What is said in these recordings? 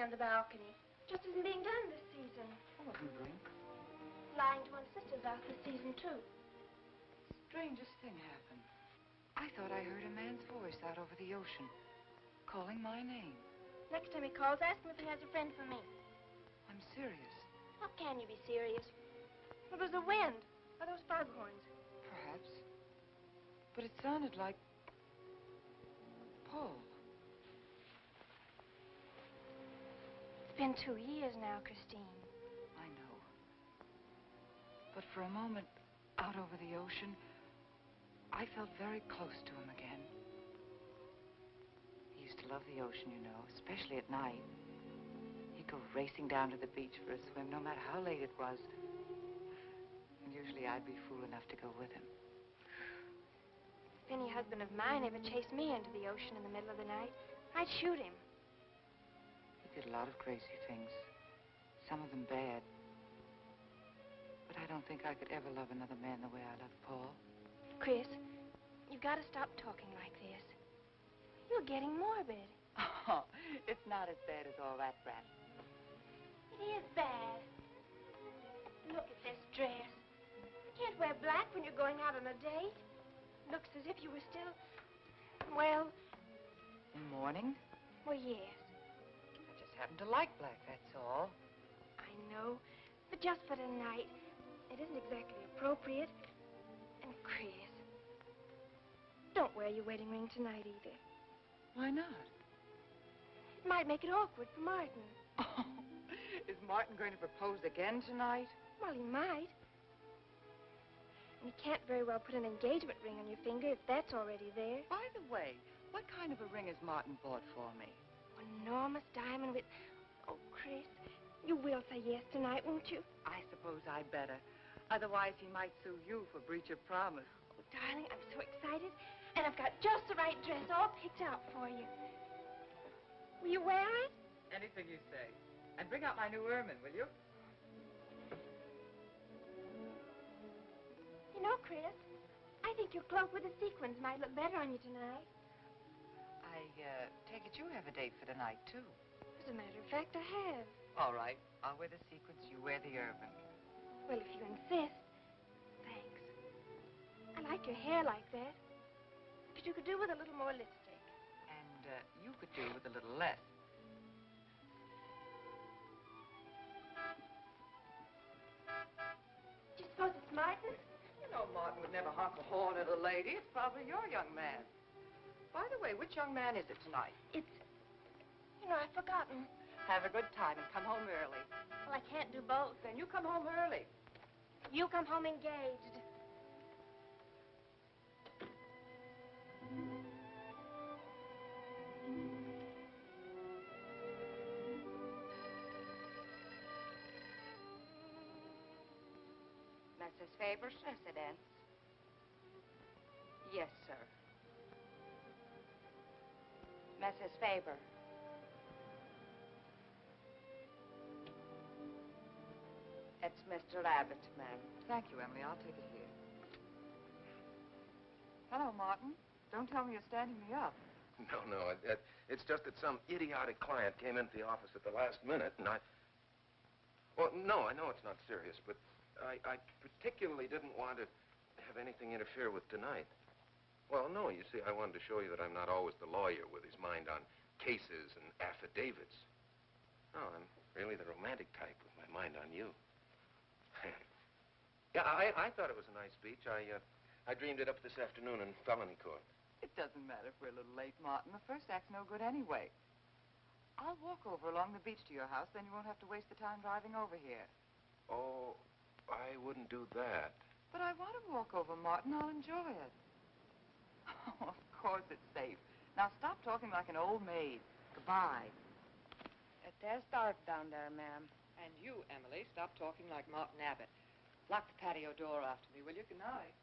on the balcony. Just isn't being done this season. Oh, a drink. Lying to one's sisters out this season, too. Strangest thing happened. I thought I heard a man's voice out over the ocean, calling my name. Next time he calls, ask him if he has a friend for me. I'm serious. How can you be serious? It was the wind, or those foghorns. Perhaps. But it sounded like Paul. It's been 2 years now, Christine. I know. But for a moment, out over the ocean, I felt very close to him again. He used to love the ocean, you know, especially at night. He'd go racing down to the beach for a swim, no matter how late it was. And usually I'd be fool enough to go with him. If any husband of mine ever chased me into the ocean in the middle of the night, I'd shoot him. He did a lot of crazy things, some of them bad. But I don't think I could ever love another man the way I love Paul. Chris, you've got to stop talking like this. You're getting morbid. Oh, it's not as bad as all that, Brat. It is bad. Look at this dress. You can't wear black when you're going out on a date. Looks as if you were still, well... In mourning? Well, yes. I just happen to like black, that's all. I know, but just for tonight, it isn't exactly appropriate. And Chris, don't wear your wedding ring tonight either. Why not? It might make it awkward for Martin. Oh, is Martin going to propose again tonight? Well, he might. And you can't very well put an engagement ring on your finger if that's already there. By the way, what kind of a ring has Martin bought for me? An enormous diamond with... Oh, Chris, you will say yes tonight, won't you? I suppose I'd better. Otherwise, he might sue you for breach of promise. Oh, darling, I'm so excited. And I've got just the right dress all picked out for you. Will you wear it? Anything you say. And bring out my new ermine, will you? You know, Chris, I think your cloak with the sequins might look better on you tonight. I take it you have a date for tonight, too. As a matter of fact, I have. All right. I'll wear the sequins, you wear the ermine. Well, if you insist. Thanks. I like your hair like that. But you could do with a little more lipstick. And you could do with a little less. Do you suppose it's Martin? You know Martin would never honk a horn at a lady. It's probably your young man. By the way, which young man is it tonight? It's... You know, I've forgotten. Have a good time and come home early. Well, I can't do both. Then you come home early. You come home engaged. Mrs. Faber's residence. Yes, sir. Mrs. Faber. It's Mr. Abbott, ma'am. Thank you, Emily. I'll take it here. Hello, Martin. Don't tell me you're standing me up. No. It's just that some idiotic client came into the office at the last minute, and I... Well, no, I know it's not serious, but I particularly didn't want to have anything interfere with tonight. Well, no, you see, I wanted to show you that I'm not always the lawyer with his mind on cases and affidavits. No, I'm really the romantic type with my mind on you. Yeah, I thought it was a nice speech. I dreamed it up this afternoon in felony court. It doesn't matter if we're a little late, Martin. The first act's no good anyway. I'll walk over along the beach to your house, then you won't have to waste the time driving over here. Oh, I wouldn't do that. But I want to walk over, Martin. I'll enjoy it. Oh, of course it's safe. Now stop talking like an old maid. Goodbye. There's dark down there, ma'am. And you, Emily, stop talking like Martin Abbott. Lock the patio door after me, will you? Good night.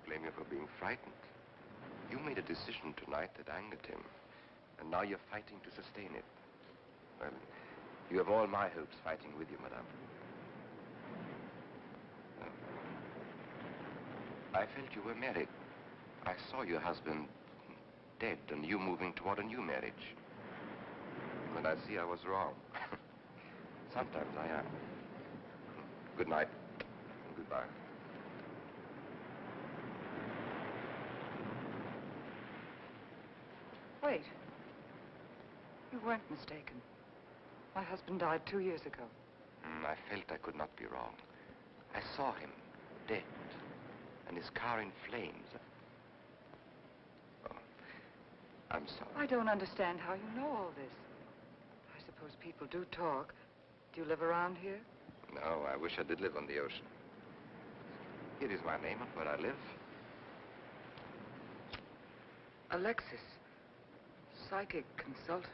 blame you for being frightened. You made a decision tonight that angered him, and now you're fighting to sustain it. Well, you have all my hopes fighting with you, madame. I felt you were married. I saw your husband dead and you moving toward a new marriage. And I see I was wrong. Sometimes I am. Good night and goodbye. Wait. You weren't mistaken. My husband died 2 years ago. I felt I could not be wrong. I saw him, dead, and his car in flames. Oh, I'm sorry. I don't understand how you know all this. I suppose people do talk. Do you live around here? No, I wish I did live on the ocean. Here is my name and where I live. Alexis. Psychic consultant.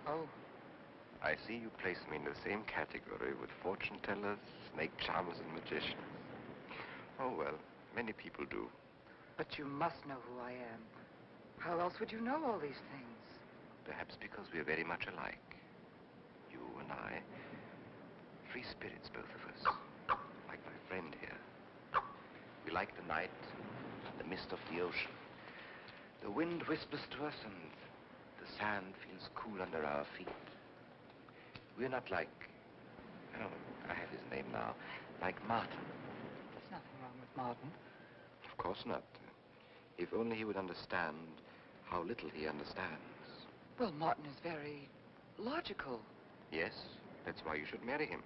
Oh. I see you place me in the same category with fortune tellers, snake charmers, and magicians. Oh, well, many people do. But you must know who I am. How else would you know all these things? Perhaps because we are very much alike. You and I. Free spirits, both of us. Like my friend here. We like the night, the mist of the ocean. The wind whispers to us and the sand feels cool under our feet. We're not like, oh, I have his name now, like Martin. There's nothing wrong with Martin. Of course not. If only he would understand how little he understands. Well, Martin is very logical. Yes, that's why you should marry him.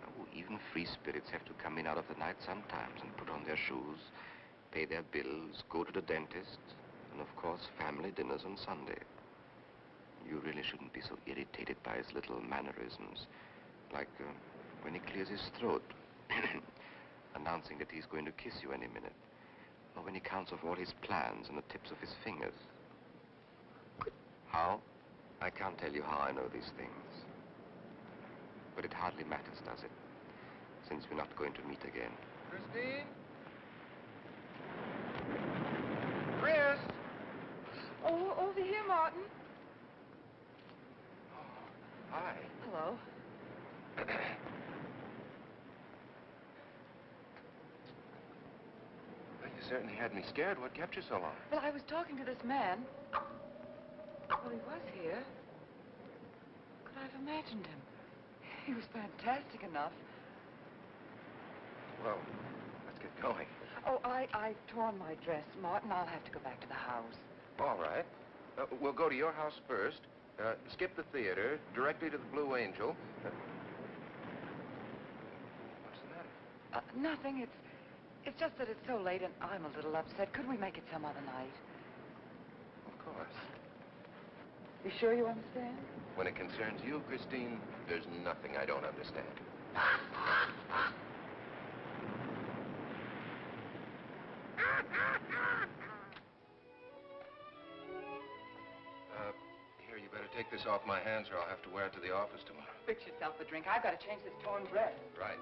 Oh, even free spirits have to come in out of the night sometimes and put on their shoes, pay their bills, go to the dentist, and of course, family dinners on Sunday. You really shouldn't be so irritated by his little mannerisms, like when he clears his throat, announcing that he's going to kiss you any minute, or when he counts off all his plans on the tips of his fingers. How? I can't tell you how I know these things. But it hardly matters, does it? Since we're not going to meet again. Christine? Chris! Oh, over here, Martin. Hi. Hello. Well, you certainly had me scared. What kept you so long? Well, I was talking to this man. Well, he was here. Could I have imagined him? He was fantastic enough. Well, let's get going. Oh, I've torn my dress, Martin. I'll have to go back to the house. All right. We'll go to your house first. Skip the theater, directly to the Blue Angel. What's the matter? Nothing. It's just that it's so late and I'm a little upset. Could we make it some other night? Of course. You sure you understand? When it concerns you, Christine, there's nothing I don't understand. Here, you better take this off my hands or I'll have to wear it to the office tomorrow. Fix yourself a drink. I've got to change this torn dress. Right.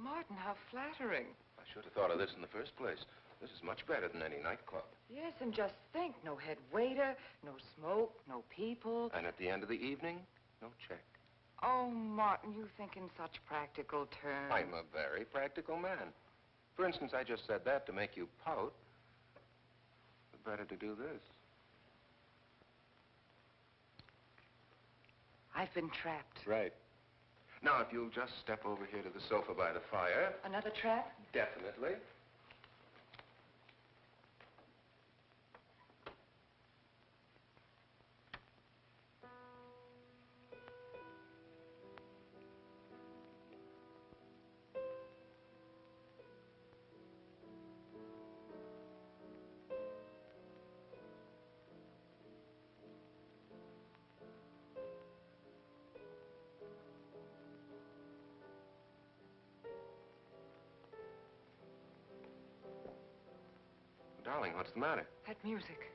Martin, how flattering. I should have thought of this in the first place. This is much better than any nightclub. Yes, and just think, no head waiter, no smoke, no people. And at the end of the evening, no check. Oh, Martin, you think in such practical terms. I'm a very practical man. For instance, I just said that to make you pout. But better to do this. I've been trapped. Right. Now, if you'll just step over here to the sofa by the fire. Another trap? Definitely. darling, what's the matter? That music.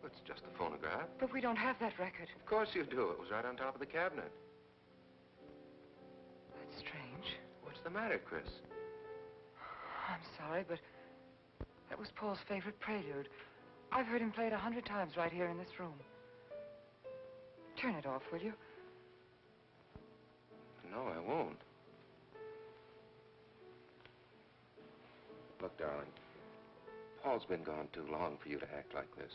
It's just a phonograph. But we don't have that record. Of course you do. It was right on top of the cabinet. That's strange. What's the matter, Chris? I'm sorry, but that was Paul's favorite prelude. I've heard him play it 100 times right here in this room. Turn it off, will you? No, I won't. Look, darling, Paul's been gone too long for you to act like this.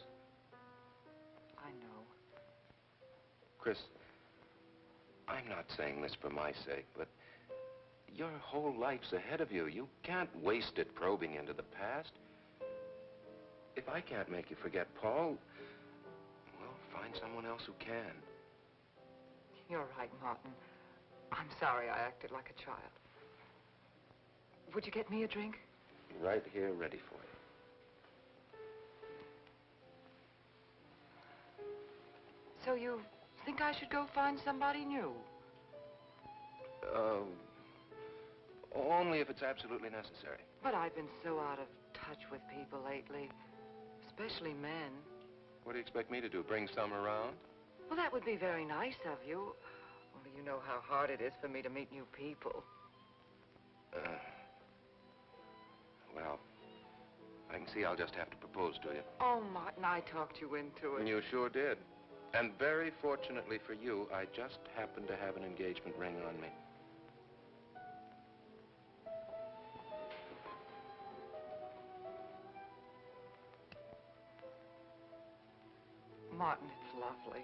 I know. Chris, I'm not saying this for my sake, but your whole life's ahead of you. You can't waste it probing into the past. If I can't make you forget Paul, well, find someone else who can. You're right, Martin. I'm sorry I acted like a child. Would you get me a drink? Right here, ready for you. So you think I should go find somebody new? Only if it's absolutely necessary. But I've been so out of touch with people lately, especially men. What do you expect me to do, bring some around? Well, that would be very nice of you. Only you know how hard it is for me to meet new people. Well, I can see I'll just have to propose to you. Oh, Martin, I talked you into it. You sure did. And very fortunately for you, I just happened to have an engagement ring on me. Martin, it's lovely.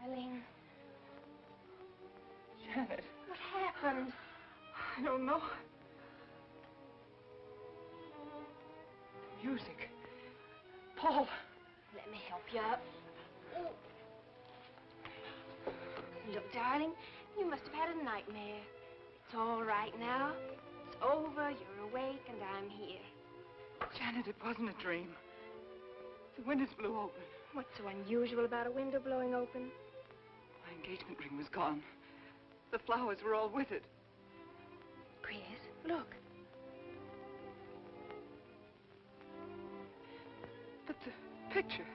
Darling, Janet, what happened? I don't know. The music. Paul. Let me help you up. Oh. Look, darling, you must have had a nightmare. It's all right now. It's over, you're awake, and I'm here. Janet, it wasn't a dream. The windows blew open. What's so unusual about a window blowing open? My engagement ring was gone. The flowers were all with it. Chris, look. But the picture.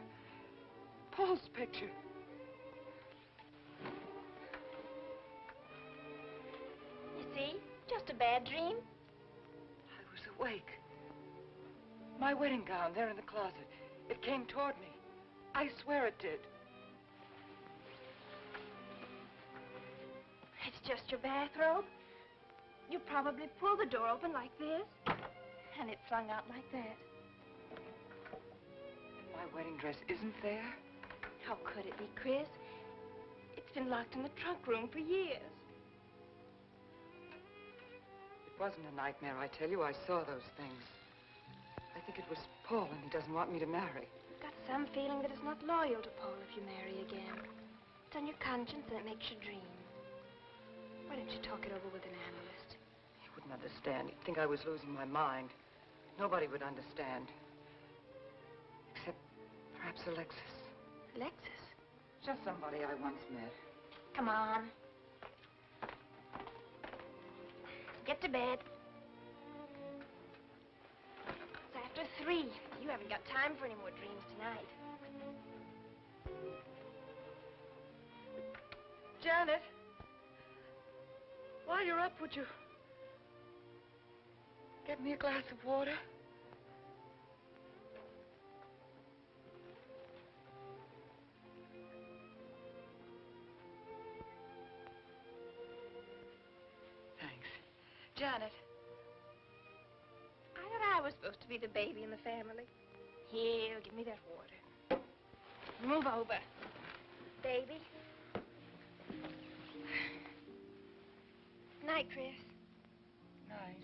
Paul's picture. You see? Just a bad dream. I was awake. My wedding gown there in the closet. It came toward me. I swear it did. It's just your bathrobe. You probably pulled the door open like this, and it flung out like that. And my wedding dress isn't there? How could it be, Chris? It's been locked in the trunk room for years. It wasn't a nightmare, I tell you. I saw those things. I think it was Paul, and he doesn't want me to marry. I've got some feeling that it's not loyal to Paul if you marry again. It's on your conscience, and it makes you dream. Why don't you talk it over with an analyst? He wouldn't understand. He'd think I was losing my mind. Nobody would understand. Except perhaps Alexis. Alexis? Just somebody I once met. Come on. Get to bed. It's after 3. You haven't got time for any more dreams tonight. Janet, while you're up, would you get me a glass of water? Thanks. Janet. I thought I was supposed to be the baby in the family. Here, give me that water. Move over. Baby. Night, Chris. Night.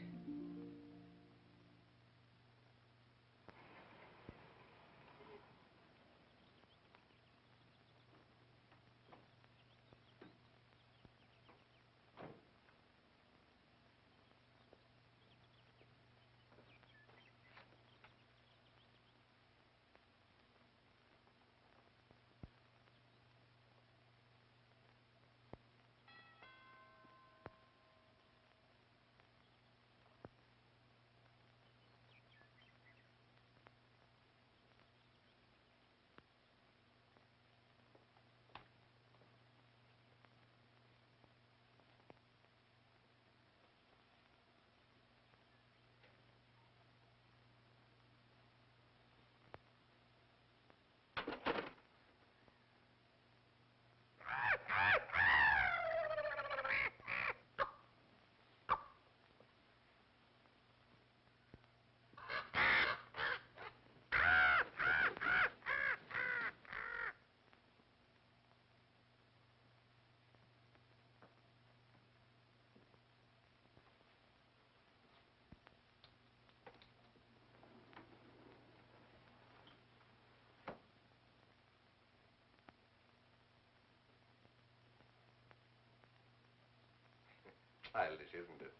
Childish, isn't it?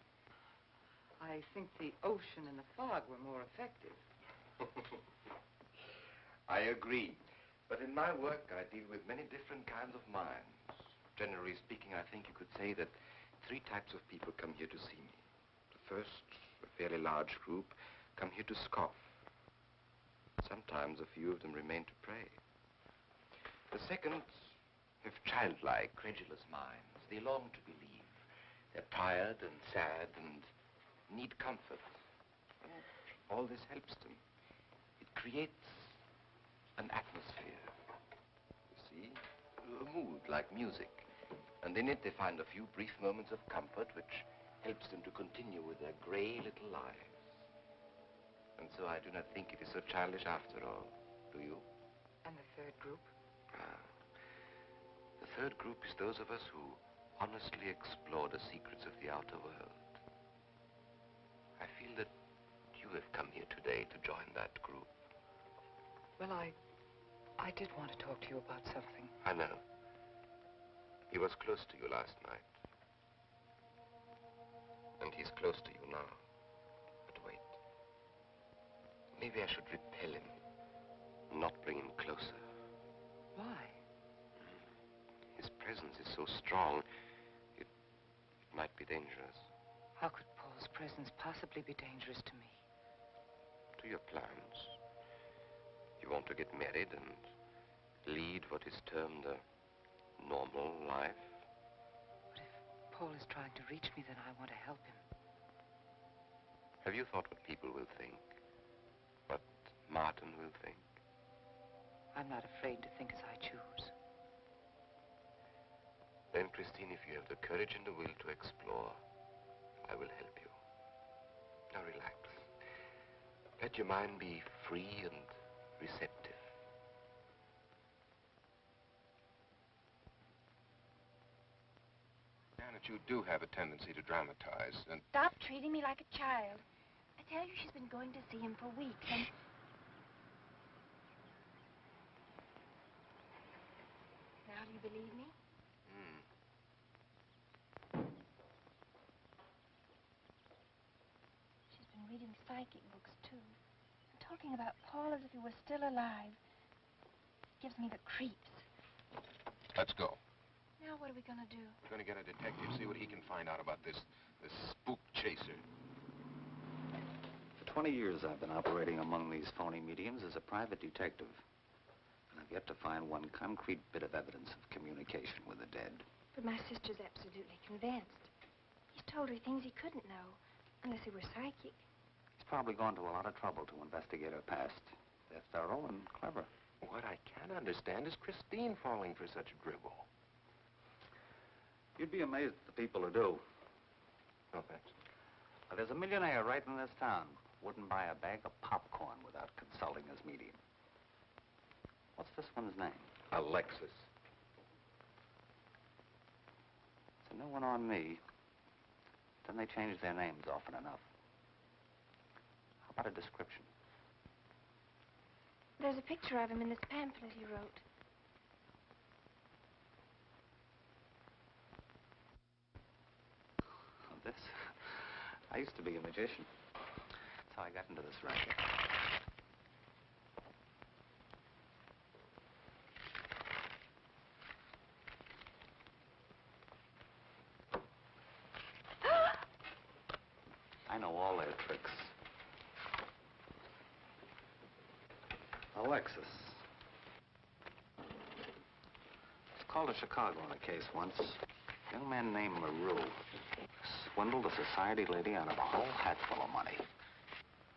I think the ocean and the fog were more effective. I agree. But in my work, I deal with many different kinds of minds. Generally speaking, I think you could say that 3 types of people come here to see me. The first, a fairly large group, come here to scoff. Sometimes a few of them remain to pray. The second have childlike, credulous minds. They long to believe. They're tired and sad and need comfort. All this helps them. It creates an atmosphere. You see? A mood like music. And in it they find a few brief moments of comfort which helps them to continue with their gray little lives. And so I do not think it is so childish after all. Do you? And the third group? The third group is those of us who honestly explore the secrets of the outer world. I feel that you have come here today to join that group. Well, I did want to talk to you about something. I know. He was close to you last night. And he's close to you now. But wait. Maybe I should repel him, not bring him closer. Why? His presence is so strong, it might be dangerous. How could Paul's presence possibly be dangerous to me? To your plans. You want to get married and lead what is termed a normal life. But if Paul is trying to reach me, then I want to help him. Have you thought what people will think? What Martin will think? I'm not afraid to think as I choose. Then, Christine, if you have the courage and the will to explore, I will help you. Now relax. Let your mind be free and receptive. Janet, you do have a tendency to dramatize, and... Stop treating me like a child. I tell you, she's been going to see him for weeks, and... Now do you believe me? She's been reading psychic books, too. And talking about Paul as if he were still alive. It gives me the creeps. Let's go. Now what are we going to do? We're going to get a detective, see what he can find out about this spook chaser. For 20 years, I've been operating among these phony mediums as a private detective. And I've yet to find one concrete bit of evidence of communication with the dead. But my sister's absolutely convinced. He's told her things he couldn't know, unless he were psychic. He's probably gone to a lot of trouble to investigate her past. They're thorough and clever. What I can't understand is Christine falling for such a dribble. You'd be amazed at the people who do. No, thanks. Now, there's a millionaire right in this town. Wouldn't buy a bag of popcorn without consulting his medium. What's this one's name? Alexis. It's a new one on me. Then they change their names often enough. How about a description? There's a picture of him in this pamphlet he wrote. This? I used to be a magician. That's how I got into this racket. I know all their tricks. Alexis. It's called a Chicago on a case once. A young man named LaRue swindled a society lady out of a whole hatful of money.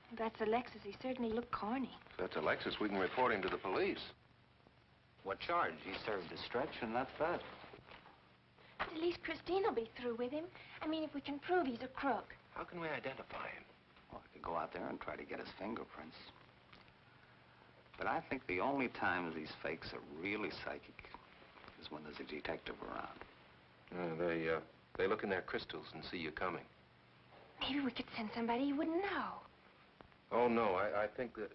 If that's Alexis. He certainly looked corny. If that's Alexis, we can report him to the police. What charge? He served his stretch, and that's that. But at least Christine will be through with him. I mean, if we can prove he's a crook. How can we identify him? Well, I could go out there and try to get his fingerprints. But I think the only times these fakes are really psychic is when there's a detective around. They look in their crystals and see you coming. Maybe we could send somebody you wouldn't know. Oh, no, I think that...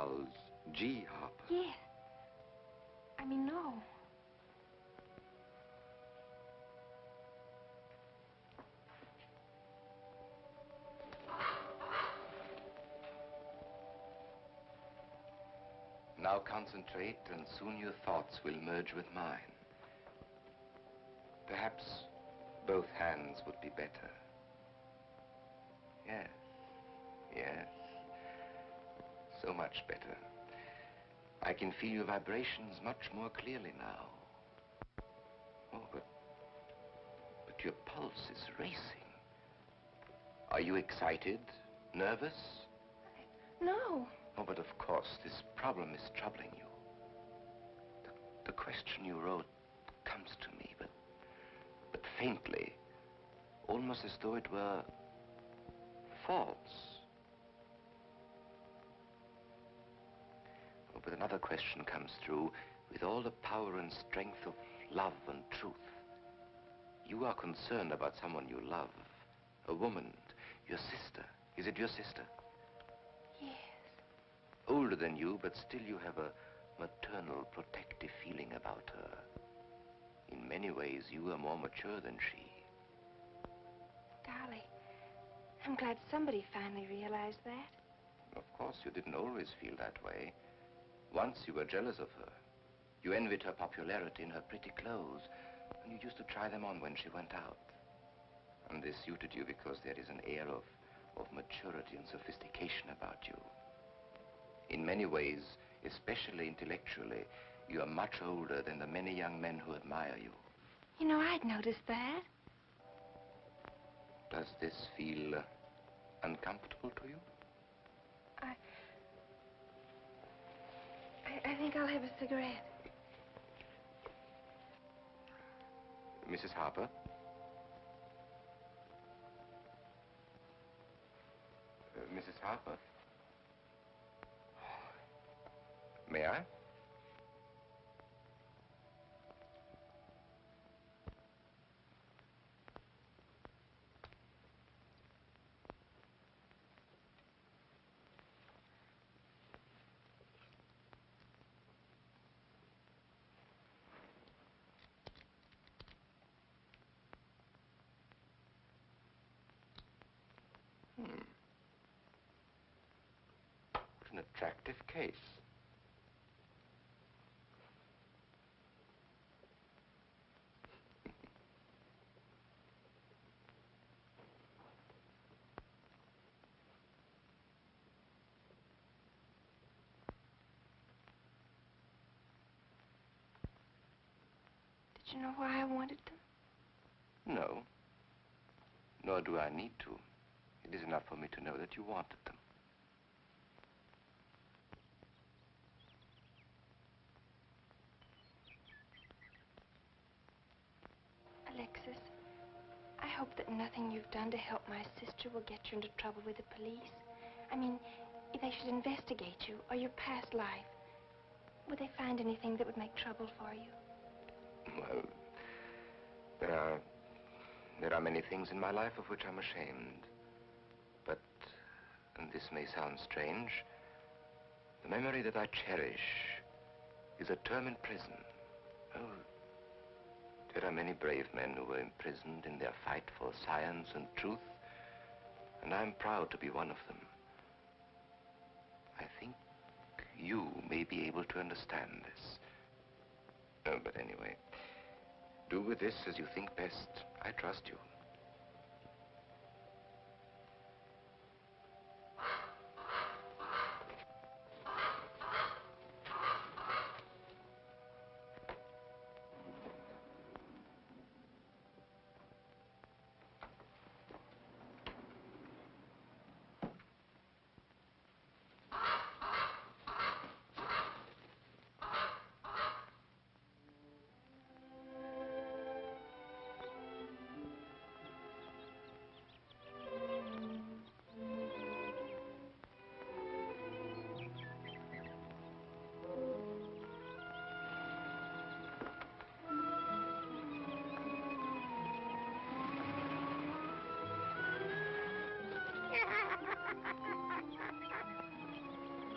Charles G. Harper. Yes. I mean, no. Now concentrate, and soon your thoughts will merge with mine. Perhaps both hands would be better. Yes, yes. So much better. I can feel your vibrations much more clearly now. Oh, but your pulse is racing. Are you excited? Nervous? No. Oh, but of course, this problem is troubling you. The question you wrote comes to me, but faintly, almost as though it were false. Oh, but another question comes through with all the power and strength of love and truth. You are concerned about someone you love, a woman, your sister. Is it your sister? Yes. Older than you, but still you have a maternal, protective feeling about her. In many ways, you are more mature than she. Golly, I'm glad somebody finally realized that. Of course, you didn't always feel that way. Once you were jealous of her. You envied her popularity in her pretty clothes, and you used to try them on when she went out. And this suited you because there is an air of maturity and sophistication about you. In many ways, especially intellectually, you are much older than the many young men who admire you. You know, I'd noticed that. Does this feel uncomfortable to you? I think I'll have a cigarette. Mrs. Harper? Mrs. Harper? May I? What an attractive case. Did you know why I wanted them? No. Nor do I need to. It is enough for me to know that you wanted them. Alexis, I hope that nothing you've done to help my sister will get you into trouble with the police. I mean, if they should investigate you or your past life, would they find anything that would make trouble for you? Well, there are many things in my life of which I'm ashamed. But, and this may sound strange, the memory that I cherish is a term in prison. Oh, there are many brave men who were imprisoned in their fight for science and truth, and I'm proud to be one of them. I think you may be able to understand this. Oh, but anyway, do with this as you think best. I trust you.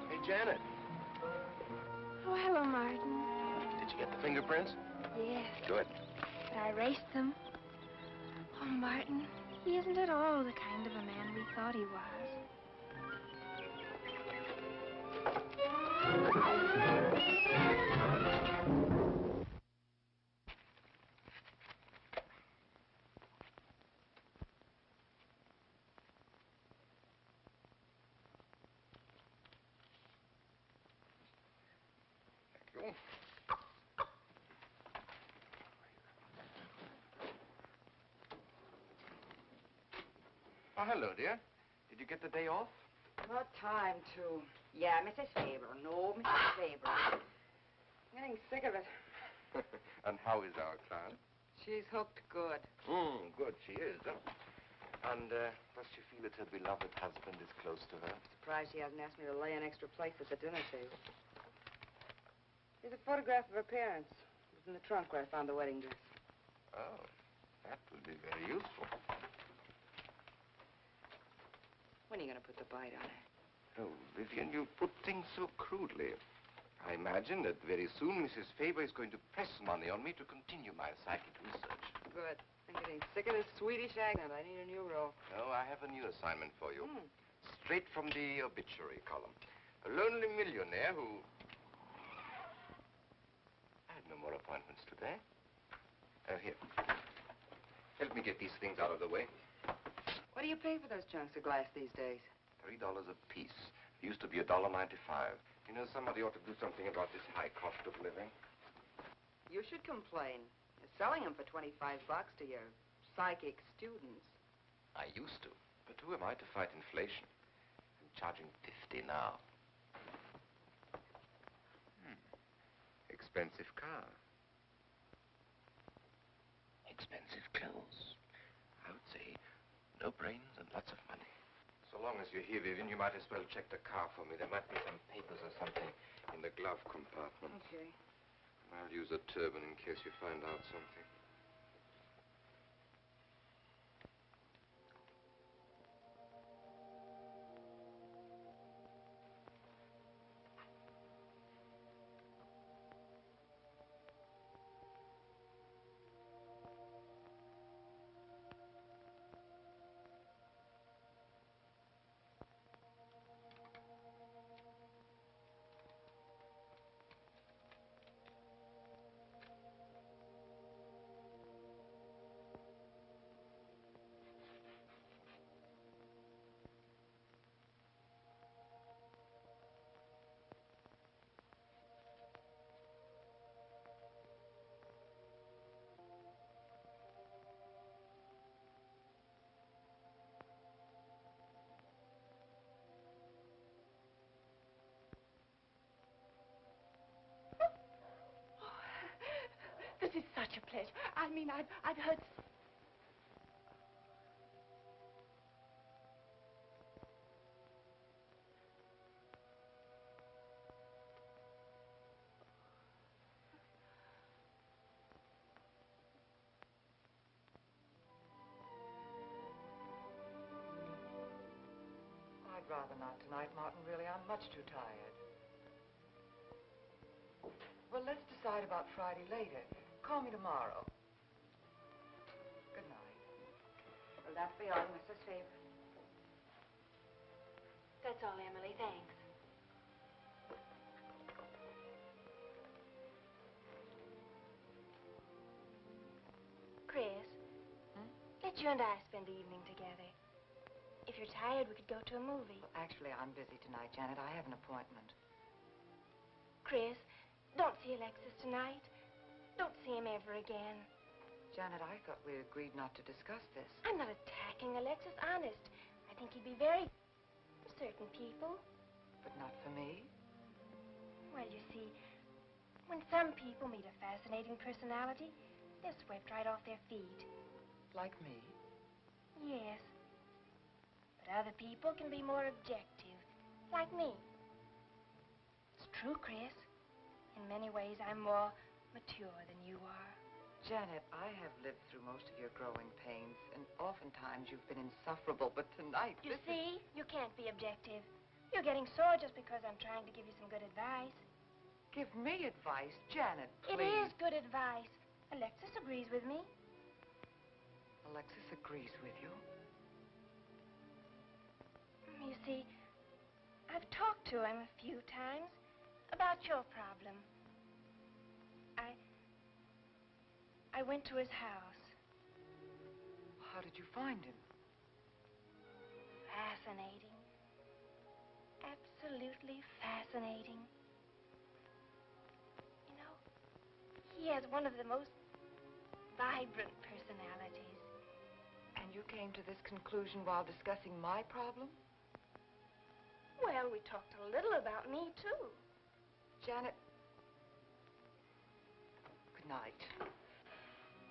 Hey, Janet. Oh, hello, Martin. Did you get the fingerprints? Yes, Good. but I erased them. Oh, Martin, he isn't at all the kind of a man we thought he was. Thank you. Oh, hello, dear. Did you get the day off? What time to? Yeah, Mrs. Faber. No, Mrs. Faber. I'm getting sick of it. And how is our client? She's hooked good. Good, she is. Huh? And does she feel that her beloved husband is close to her? Surprised she hasn't asked me to lay an extra place at the dinner table. Here's a photograph of her parents. It was in the trunk where I found the wedding dress. Oh, that would be very useful. When are you going to put the bite on her? Oh, Vivian, you put things so crudely. I imagine that very soon Mrs. Faber is going to press money on me to continue my psychic research. Good. I'm getting sick of this Swedish accent. I need a new role. No, I have a new assignment for you. Straight from the obituary column. A lonely millionaire who... I had no more appointments today. Here. Help me get these things out of the way. What do you pay for those chunks of glass these days? $3 a piece. It used to be $1.95. You know, somebody ought to do something about this high cost of living. You should complain. You're selling them for $25 to your psychic students. I used to. But who am I to fight inflation? I'm charging $50 now. Expensive car. Expensive clothes. I would say no brains and lots of money. So long as you're here, Vivian, you might as well check the car for me. There might be some papers or something in the glove compartment. Okay. I'll use a turban in case you find out something. This is such a pleasure. I mean, I've heard... I'd rather not tonight, Martin, really. I'm much too tired. Well, let's decide about Friday later. Call me tomorrow. Good night. Will that be all, Mrs. Faber? That's all, Emily. Thanks. Chris, let you and I spend the evening together. If you're tired, we could go to a movie. Well, actually, I'm busy tonight, Janet. I have an appointment. Chris, don't see Alexis tonight. Don't see him ever again. Janet, I thought we agreed not to discuss this. I'm not attacking Alexis, honest. I think he'd be very... for certain people. But not for me. Well, you see, when some people meet a fascinating personality, they're swept right off their feet. Like me? Yes. But other people can be more objective, like me. It's true, Chris. In many ways, I'm more mature than you are. Janet, I have lived through most of your growing pains, and oftentimes you've been insufferable, but tonight... You see, you can't be objective. You're getting sore just because I'm trying to give you some good advice. give me advice. Janet, It please. is good advice. Alexis agrees with me. Alexis agrees with you. You see, I've talked to him a few times about your problem. I went to his house. How did you find him? Fascinating. Absolutely fascinating. You know, he has one of the most vibrant personalities. And you came to this conclusion while discussing my problem? Well, we talked a little about me, too. Janet, good night.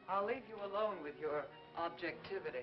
I'll leave you alone with your objectivity.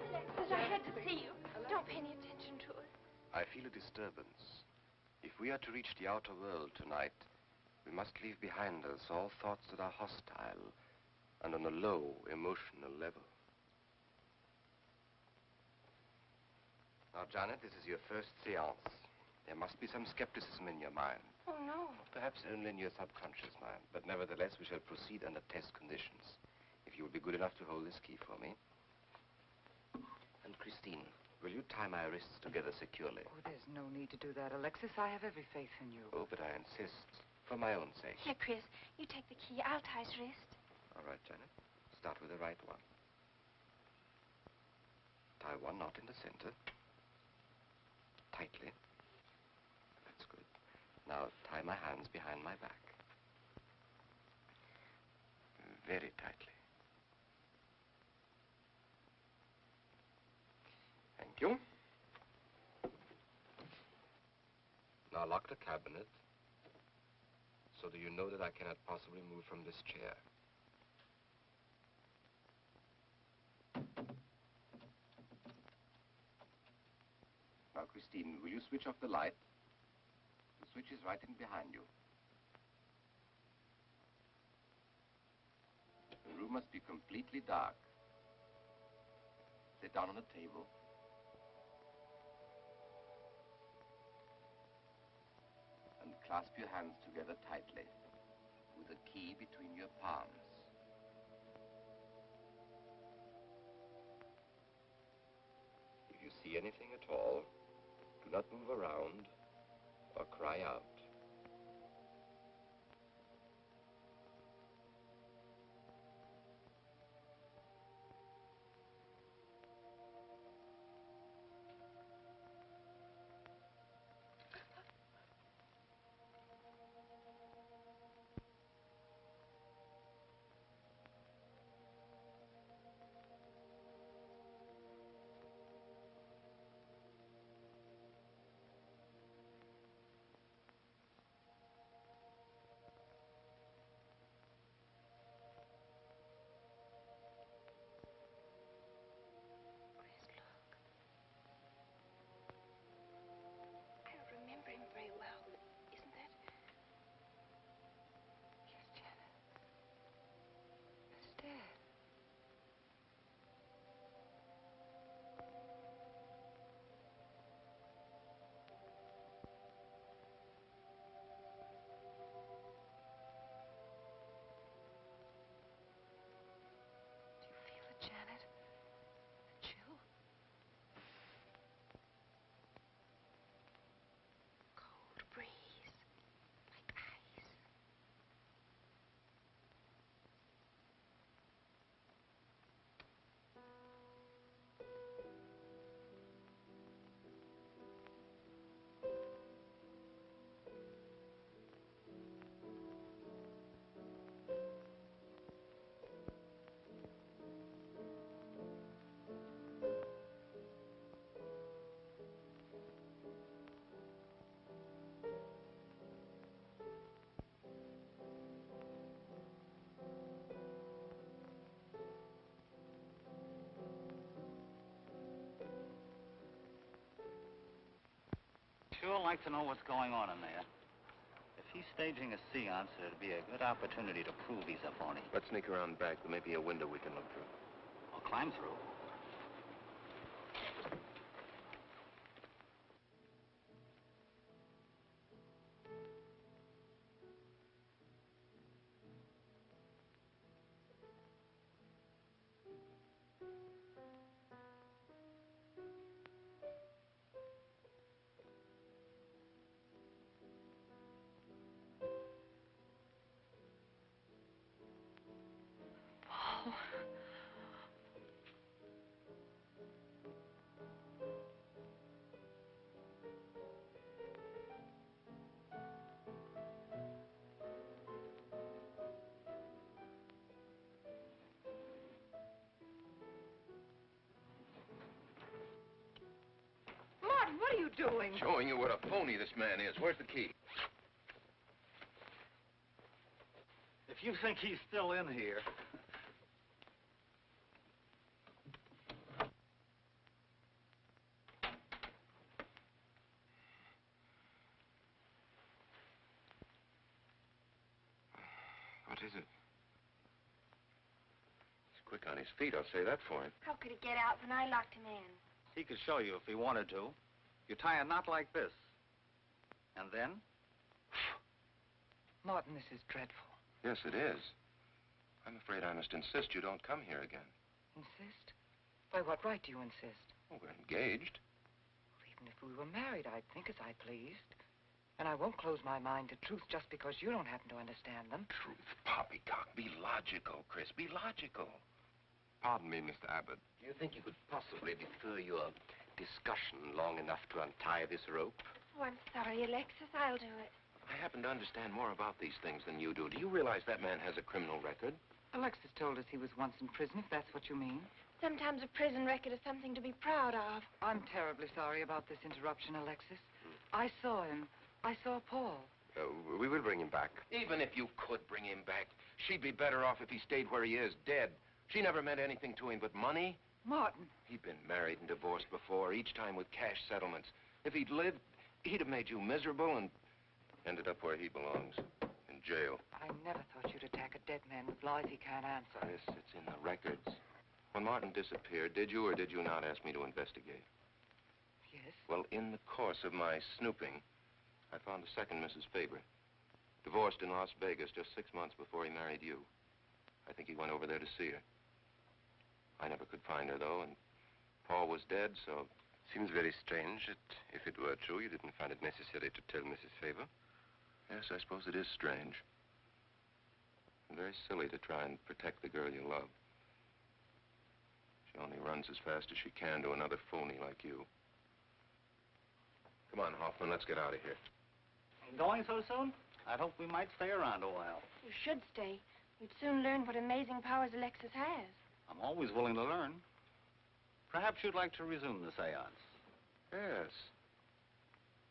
Alexis, I had to see you. Don't pay any attention to us. I feel a disturbance. If we are to reach the outer world tonight, we must leave behind us all thoughts that are hostile and on a low emotional level. Now, Janet, this is your first seance. There must be some skepticism in your mind. Oh, no. Perhaps only in your subconscious mind, but nevertheless we shall proceed under test conditions. If you will be good enough to hold this key for me. And Christine, will you tie my wrists together securely? Oh, there's no need to do that, Alexis. I have every faith in you. Oh, but I insist, for my own sake. Here, Chris, you take the key. I'll tie his wrist. All right, Janet. Start with the right one. Tie one knot in the center. Tightly. That's good. Now tie my hands behind my back. Very tightly. Thank you. Now lock the cabinet. So do you know that I cannot possibly move from this chair? Now, Christine, will you switch off the light? The switch is right in behind you. The room must be completely dark. Sit down on the table. And clasp your hands together tightly, with the key between your palms. If you see anything at all, do not move around or cry out. all like to know what's going on in there. If he's staging a seance, it'd be a good opportunity to prove he's a phony. Let's sneak around back. There may be a window we can look through. Or climb through. Martin, what are you doing? Showing you what a phony this man is. Where's the key? If you think he's still in here... What is it? He's quick on his feet, I'll say that for him. How could he get out when I locked him in? He could show you if he wanted to. You tie a knot like this. And then? Martin, this is dreadful. Yes, it is. I'm afraid I must insist you don't come here again. Insist? By what right do you insist? Oh, we're engaged. Well, even if we were married, I'd think as I pleased. And I won't close my mind to truth just because you don't happen to understand them. Truth, poppycock. Be logical, Chris. Be logical. Pardon me, Mr. Abbott. Do you think you could possibly defer your discussion long enough to untie this rope? Oh, I'm sorry, Alexis. I'll do it. I happen to understand more about these things than you do. Do you realize that man has a criminal record? Alexis told us he was once in prison, if that's what you mean. Sometimes a prison record is something to be proud of. I'm terribly sorry about this interruption, Alexis. I saw him. I saw Paul. We will bring him back. Even if you could bring him back, she'd be better off if he stayed where he is, dead. She never meant anything to him but money. Martin. He'd been married and divorced before, each time with cash settlements. If he'd lived, he'd have made you miserable and ended up where he belongs, in jail. I never thought you'd attack a dead man with lies he can't answer. Yes, it's in the records. When Martin disappeared, did you or did you not ask me to investigate? Yes? Well, in the course of my snooping, I found a second Mrs. Faber, divorced in Las Vegas just 6 months before he married you. I think he went over there to see her. I never could find her, though, and Paul was dead, so... Seems very strange that if it were true, you didn't find it necessary to tell Mrs. Faber. Yes, I suppose it is strange. And very silly to try and protect the girl you love. She only runs as fast as she can to another phony like you. Come on, Hoffman, let's get out of here. Going so soon? I'd hope we might stay around a while. You should stay. You'd soon learn what amazing powers Alexis has. I'm always willing to learn. Perhaps you'd like to resume the seance. Yes.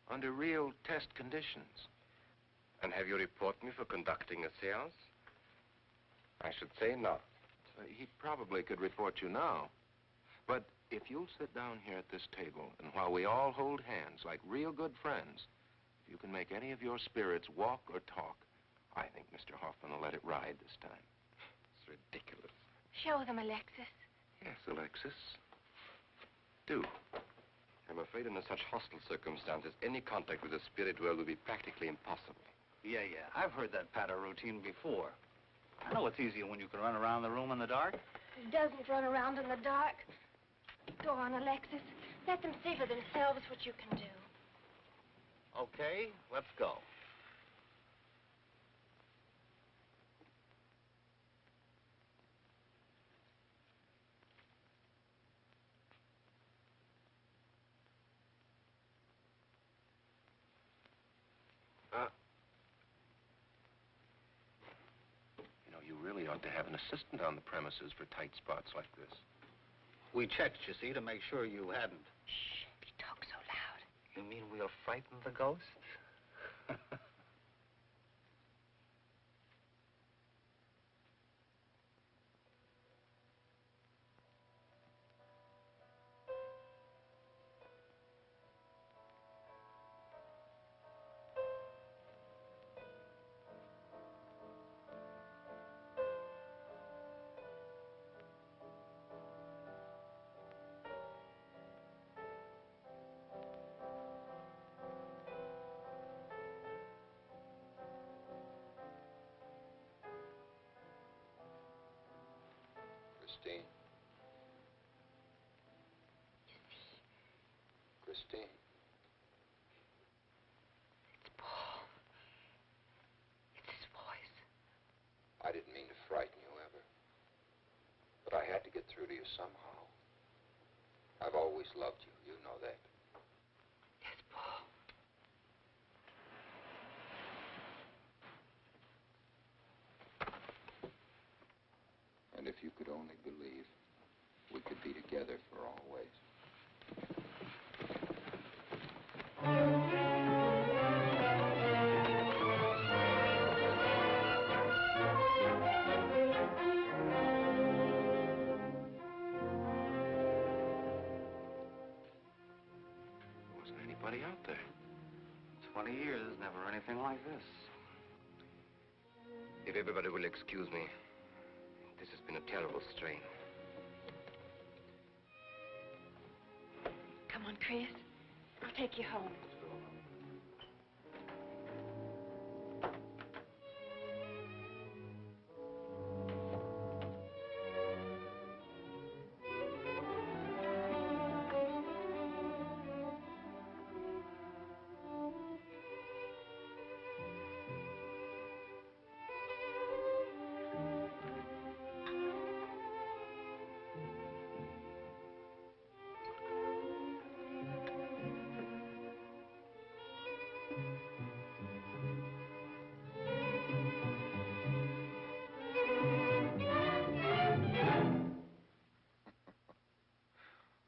Under real test conditions. And have you report me for conducting a seance? I should say not. He probably could report you now. But if you'll sit down here at this table, and while we all hold hands like real good friends, if you can make any of your spirits walk or talk, I think Mr. Hoffman will let it ride this time. It's ridiculous. Show them, Alexis. Yes, Alexis. Do. I'm afraid under such hostile circumstances, any contact with the spirit world will be practically impossible. Yeah. I've heard that patter routine before. I know it's easier when you can run around the room in the dark. He doesn't run around in the dark. Go on, Alexis. Let them see for themselves what you can do. Okay, let's go. You really ought to have an assistant on the premises for tight spots like this. We checked, you see, to make sure you hadn't. Shh, he talks so loud. You mean we'll frighten the ghosts? Christine. It's Paul. It's his voice. I didn't mean to frighten you ever. But I had to get through to you somehow. I've always loved you. You know that. Yes, Paul. And if you could only believe, we could be together for always. Wasn't anybody out there. 20 years, never anything like this. If everybody will excuse me, this has been a terrible strain. Come on, Chris. I'll take you home.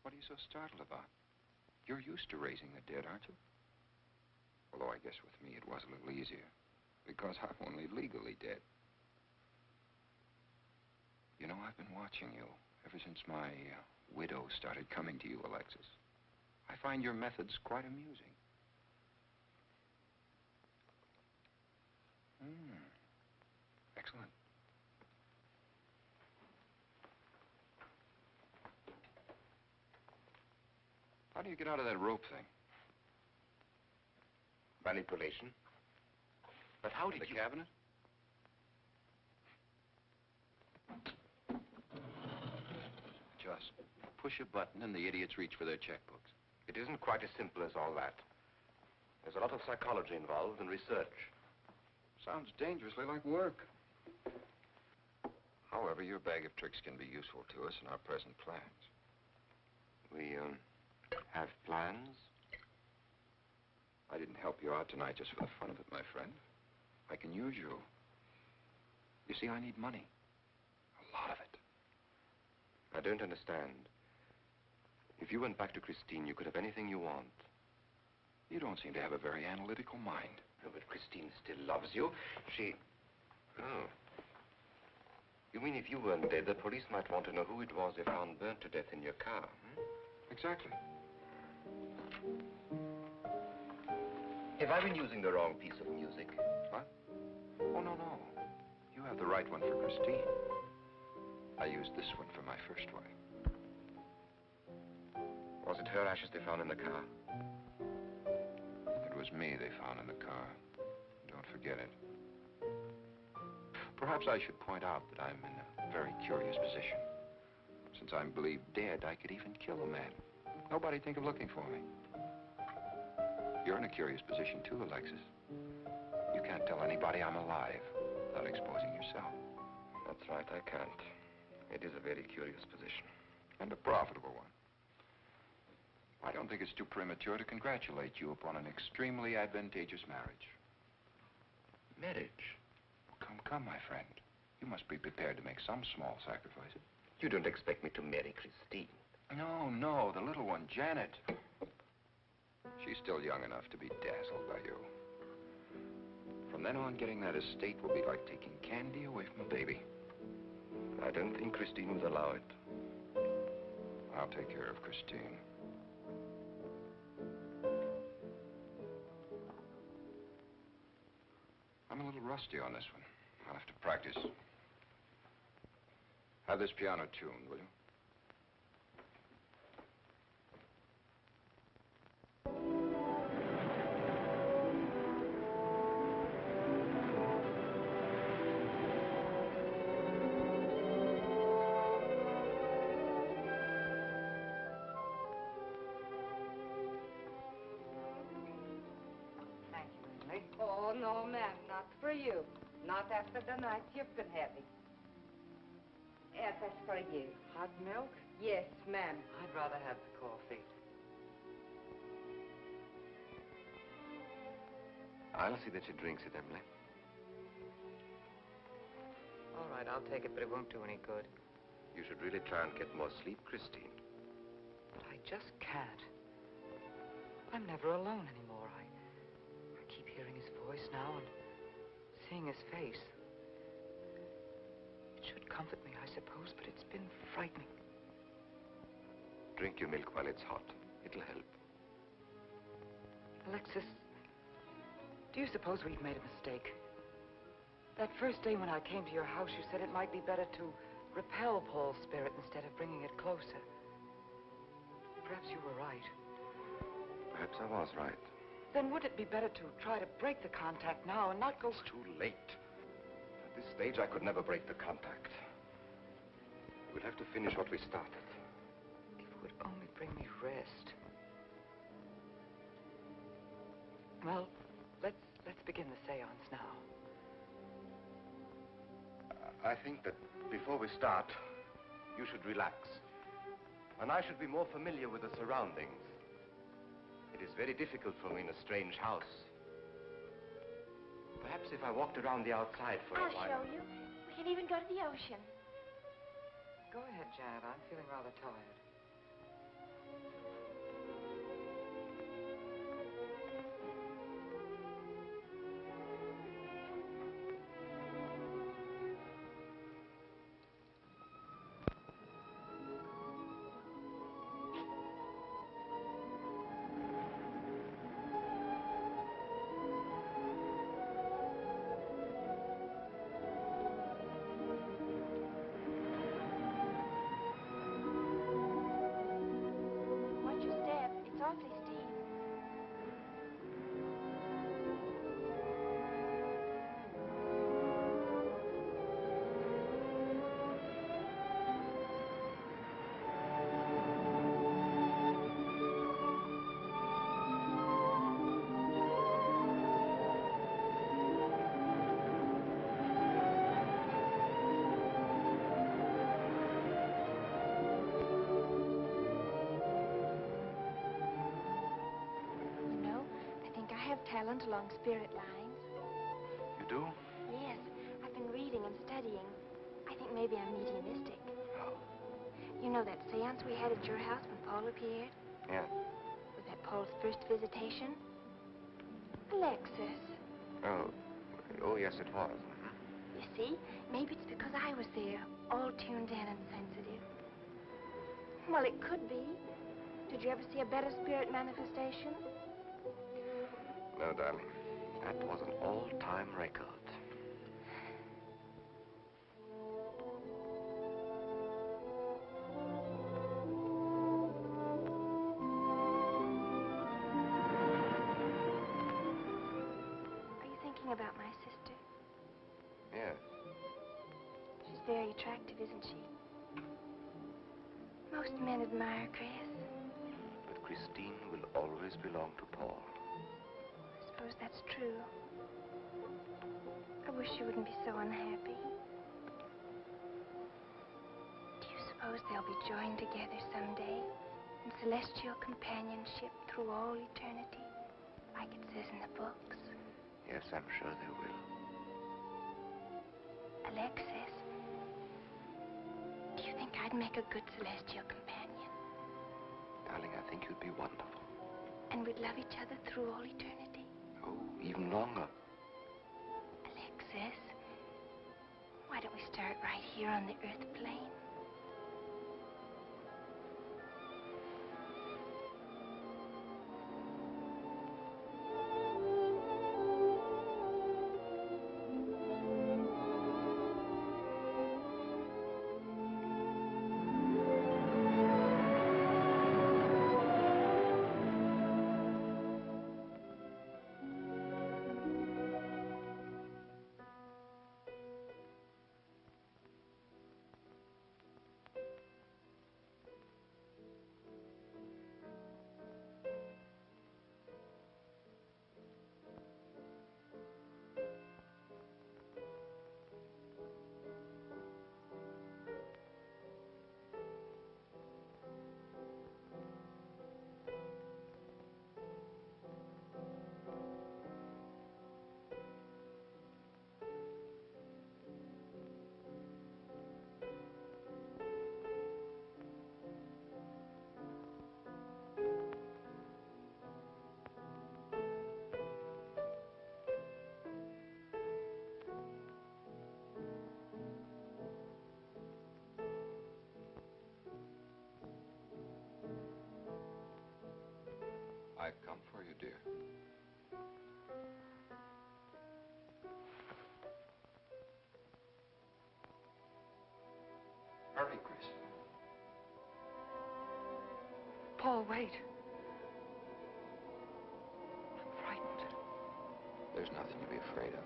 What are you so startled about? You're used to raising the dead, aren't you? Although I guess with me it was a little easier, because I'm only legally dead. You know, I've been watching you ever since my widow started coming to you, Alexis. I find your methods quite amusing. Excellent. How do you get out of that rope thing? Manipulation. But how did The you... cabinet? Just push a button and the idiots reach for their checkbooks. It isn't quite as simple as all that. There's a lot of psychology involved and research. Sounds dangerously like work. However, your bag of tricks can be useful to us in our present plans. We, have plans? I didn't help you out tonight just for the fun of it, my friend. I can use you. You see, I need money. A lot of it. I don't understand. If you went back to Christine, you could have anything you want. You don't seem to have a very analytical mind. No, but Christine still loves you. She... Oh. You mean if you weren't dead, the police might want to know who it was they found burnt to death in your car, hmm? Exactly. Have I been using the wrong piece of music? What? Oh, no, no. You have the right one for Christine. I used this one for my first wife. Was it her ashes they found in the car? It was me they found in the car. Don't forget it. Perhaps I should point out that I'm in a very curious position. Since I'm believed dead, I could even kill a man. Nobody'd think of looking for me. You're in a curious position too, Alexis. You can't tell anybody I'm alive without exposing yourself. That's right, I can't. It is a very curious position. And a profitable one. I don't think it's too premature to congratulate you upon an extremely advantageous marriage. Marriage? Come, come, my friend. You must be prepared to make some small sacrifices. You don't expect me to marry Christine. No, no, the little one, Janet. She's still young enough to be dazzled by you. From then on, getting that estate will be like taking candy away from a baby. I don't think Christine would allow it. I'll take care of Christine. I'm a little rusty on this one. I'll have to practice. Have this piano tuned, will you? no, ma'am. Not for you. Not after the night you've been having. Yes, that's for you. Hot milk? Yes, ma'am. I'd rather have the coffee. I'll see that she drinks it, Emily. All right, I'll take it, but it won't do any good. You should really try and get more sleep, Christine. But I just can't. I'm never alone anymore. I keep hearing his voice now and seeing his face. It should comfort me, I suppose, but it's been frightening. Drink your milk while it's hot. It'll help. Alexis, do you suppose we've made a mistake? That first day when I came to your house, you said it might be better to repel Paul's spirit instead of bringing it closer. Perhaps you were right. Perhaps I was right. Then would it be better to try to break the contact now and not go... It's too late. At this stage, I could never break the contact. We'll have to finish what we started. If it would only bring me rest. Well, let's begin the seance now. I think that before we start, you should relax. And I should be more familiar with the surroundings. It is very difficult for me in a strange house. Perhaps if I walked around the outside for a while... I'll show you. We can even go to the ocean. Go ahead, Janet. I'm feeling rather tired. Watch your step. It's awfully steep. You know, I think I have talent along spirit lines. You do? Yes, I've been reading and studying. I think maybe I'm mediumistic. Oh. You know that seance we had at your house when Paul appeared? Yeah. Was that Paul's first visitation? Alexis. Oh, yes, it was. Mhm. You see, maybe it's because I was there, all tuned in and sensitive. Well, it could be. Did you ever see a better spirit manifestation? No, darling. That was an all-time record. Are you thinking about my sister? Yes. She's very attractive, isn't she? Most men admire Chris. But Christine will always belong to Paul. I suppose that's true. I wish you wouldn't be so unhappy. Do you suppose they'll be joined together someday in celestial companionship through all eternity, like it says in the books? Yes, I'm sure they will. Alexis, do you think I'd make a good celestial companion? Darling, I think you'd be wonderful. And we'd love each other through all eternity? Oh, even longer. Alexis, why don't we start right here on the earth plane? I've come for you, dear. Hurry, Chris. Paul, wait. I'm frightened. There's nothing to be afraid of.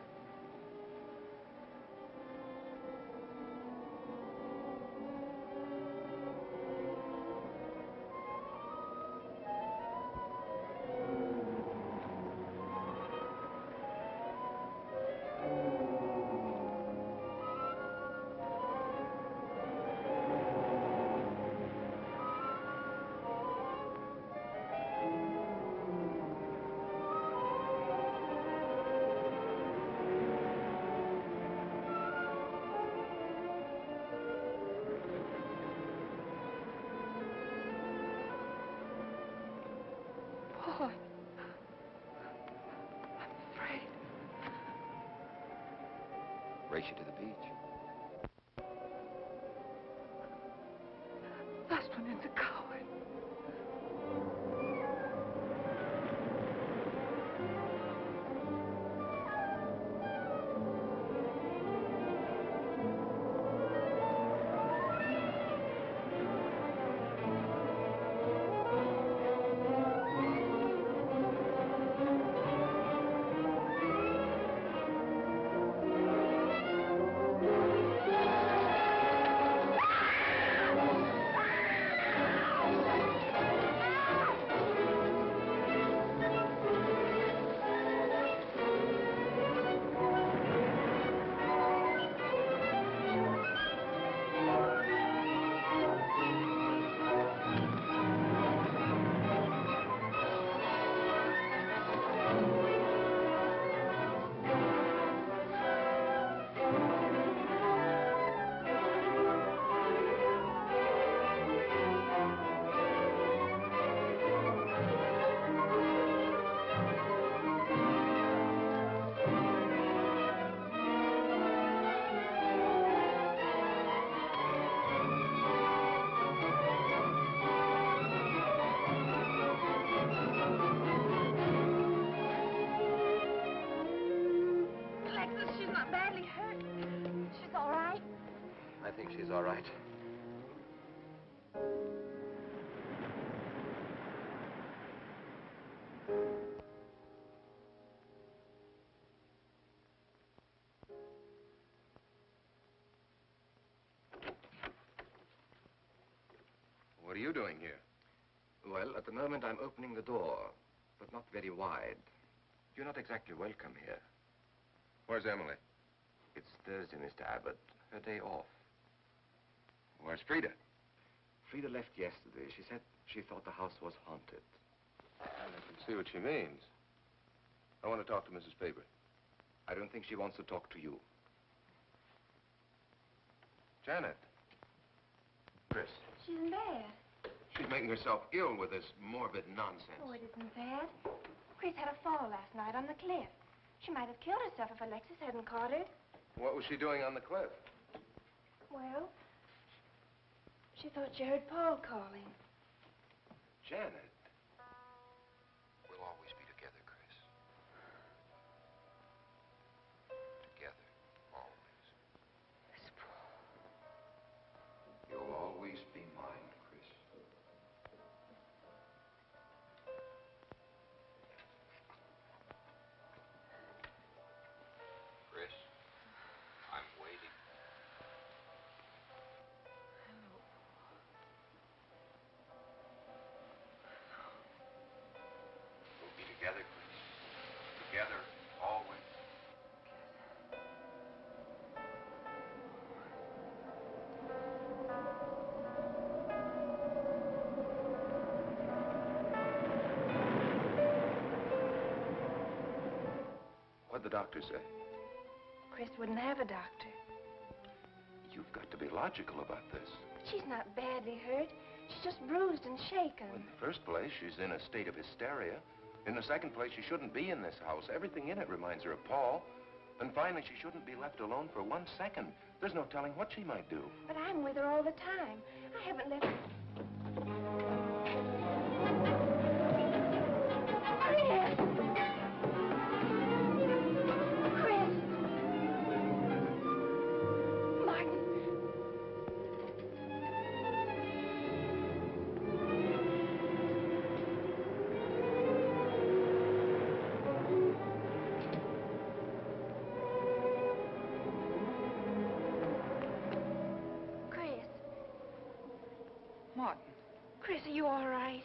Paul, I'm afraid. Race you to the beach. Last one in's a coward. Alexis, she's not badly hurt. She's all right. I think she's all right. What are you doing here? Well, at the moment I'm opening the door, but not very wide. You're not exactly welcome here. Where's Emily? It's Thursday, Mr. Abbott. Her day off. Where's Frida? Frida left yesterday. She said she thought the house was haunted. I can see what she means. I want to talk to Mrs. Faber. I don't think she wants to talk to you. Janet. Chris. She's in bed. She's making herself ill with this morbid nonsense. Oh, it isn't bad. Chris had a fall last night on the cliff. She might have killed herself if Alexis hadn't caught her. What was she doing on the cliff? Well, she thought she heard Paul calling. Janet. We'll always be together, Chris. Together, always. Miss Paul. You'll always be mine, Chris. Chris, I'm waiting. We'll be together, Chris. Together, always. What'd the doctor say? Chris wouldn't have a doctor. You've got to be logical about this. But she's not badly hurt. She's just bruised and shaken. In the first place, she's in a state of hysteria. In the second place, she shouldn't be in this house. Everything in it reminds her of Paul. And finally, she shouldn't be left alone for 1 second. There's no telling what she might do. But I'm with her all the time. I haven't left... you all right?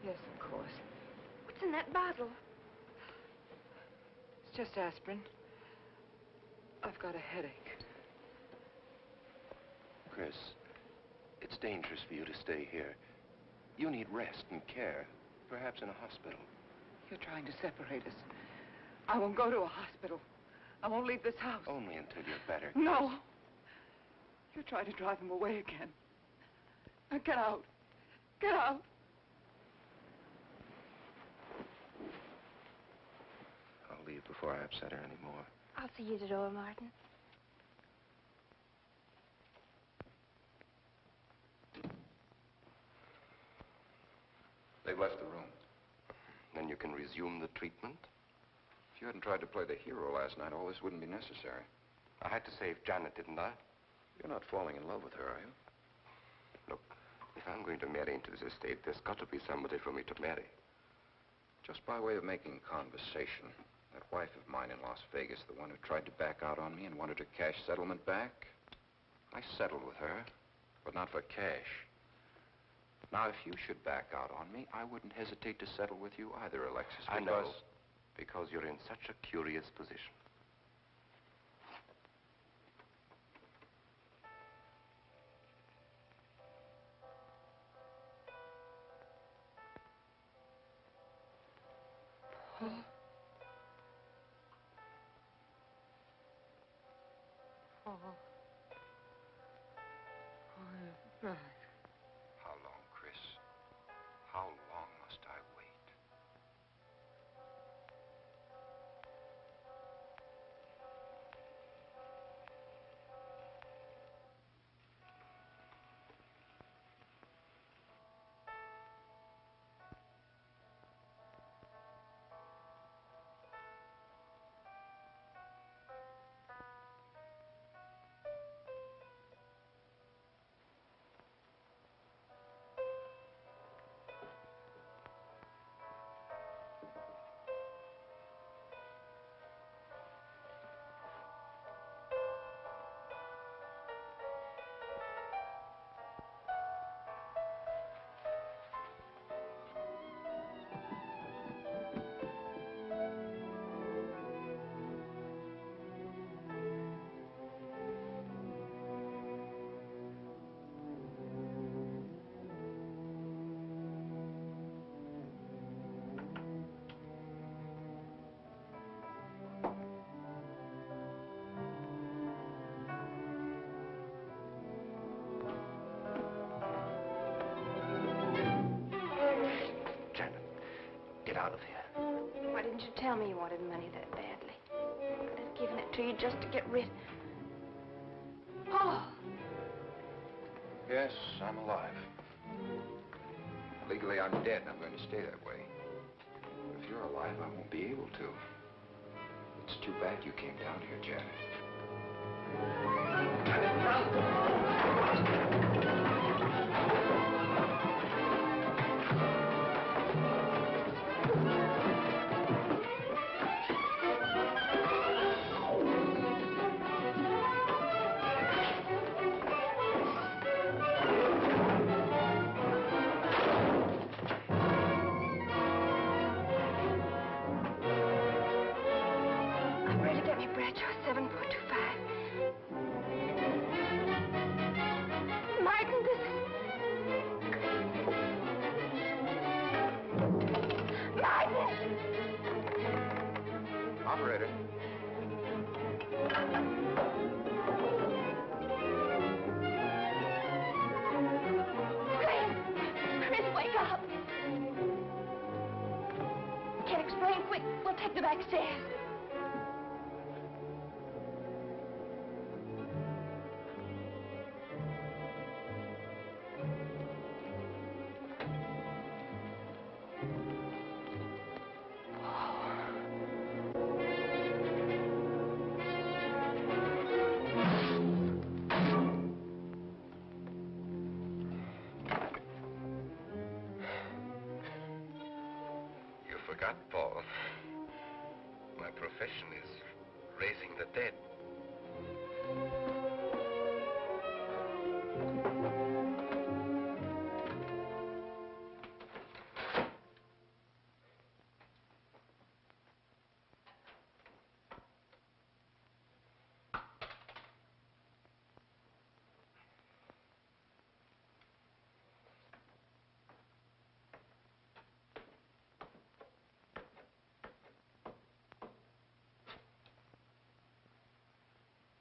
Yes, of course. What's in that bottle? It's just aspirin. I've got a headache. Chris, it's dangerous for you to stay here. You need rest and care, perhaps in a hospital. You're trying to separate us. I won't go to a hospital. I won't leave this house. Only until you're better. No. You're trying to drive him away again. Now get out. Get out. I'll leave before I upset her anymore. I'll see you at the door, Martin. They've left the room. Then you can resume the treatment? If you hadn't tried to play the hero last night, all this wouldn't be necessary. I had to save Janet, didn't I? You're not falling in love with her, are you? Look, if I'm going to marry into this estate, there's got to be somebody for me to marry. Just by way of making conversation, that wife of mine in Las Vegas, the one who tried to back out on me and wanted her cash settlement back, I settled with her, but not for cash. Now, if you should back out on me, I wouldn't hesitate to settle with you either, Alexis, I know, because you're in such a curious position. Paul. Paul. Oh, you're back. How long, Chris? How long must I wait? Get out of here. Why didn't you tell me you wanted money that badly? I'd have given it to you just to get rid... Paul! Yes, I'm alive. Legally, I'm dead, and I'm going to stay that way. But if you're alive, I won't be able to. It's too bad you came down here, Janet. I'm ready to get me Bradshaw 7.25. Martin, this is... Martin! Operator. Chris, wake up! Can't explain. Quick, we'll take the back stairs. You forgot, Paul. My profession is raising the dead.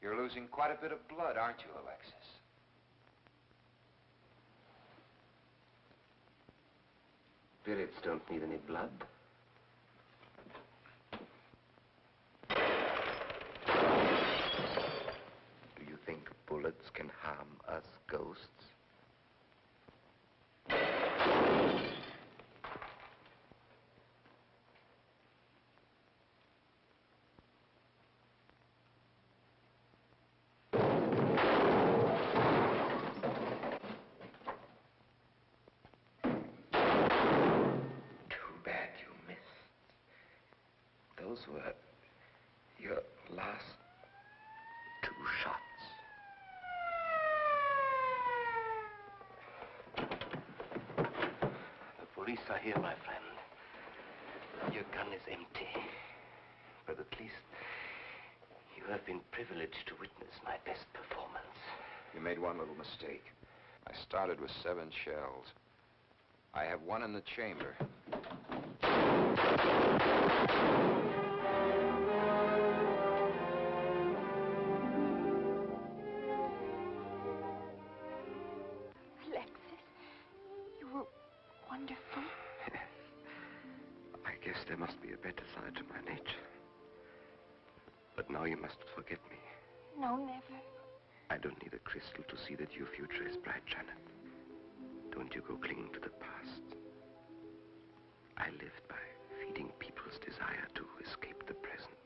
You're losing quite a bit of blood, aren't you, Alexis? Spirits don't need any blood. Do you think bullets can harm us ghosts? Those were your last 2 shots. The police are here, my friend. Your gun is empty. But at least you have been privileged to witness my best performance. You made one little mistake. I started with 7 shells. I have 1 in the chamber. Alexis, you were wonderful. I guess there must be a better side to my nature. But now you must forget me. No, never. I don't need a crystal to see that your future is bright, Janet. Don't you go clinging to the past. I lived by feeding people's desire to escape the present.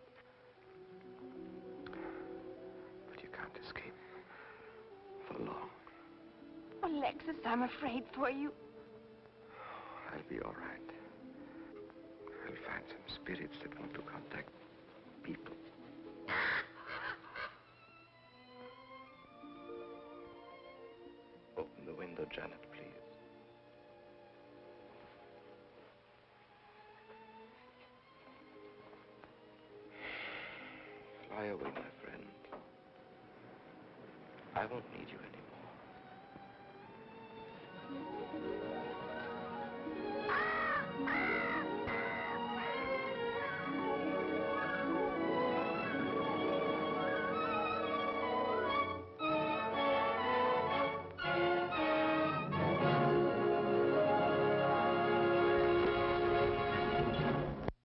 But you can't escape for long. Alexis, I'm afraid for you. I'll be all right. I'll find some spirits that want to contact people. Open the window, Janet, please. Fly away, my friend. I won't need you anymore.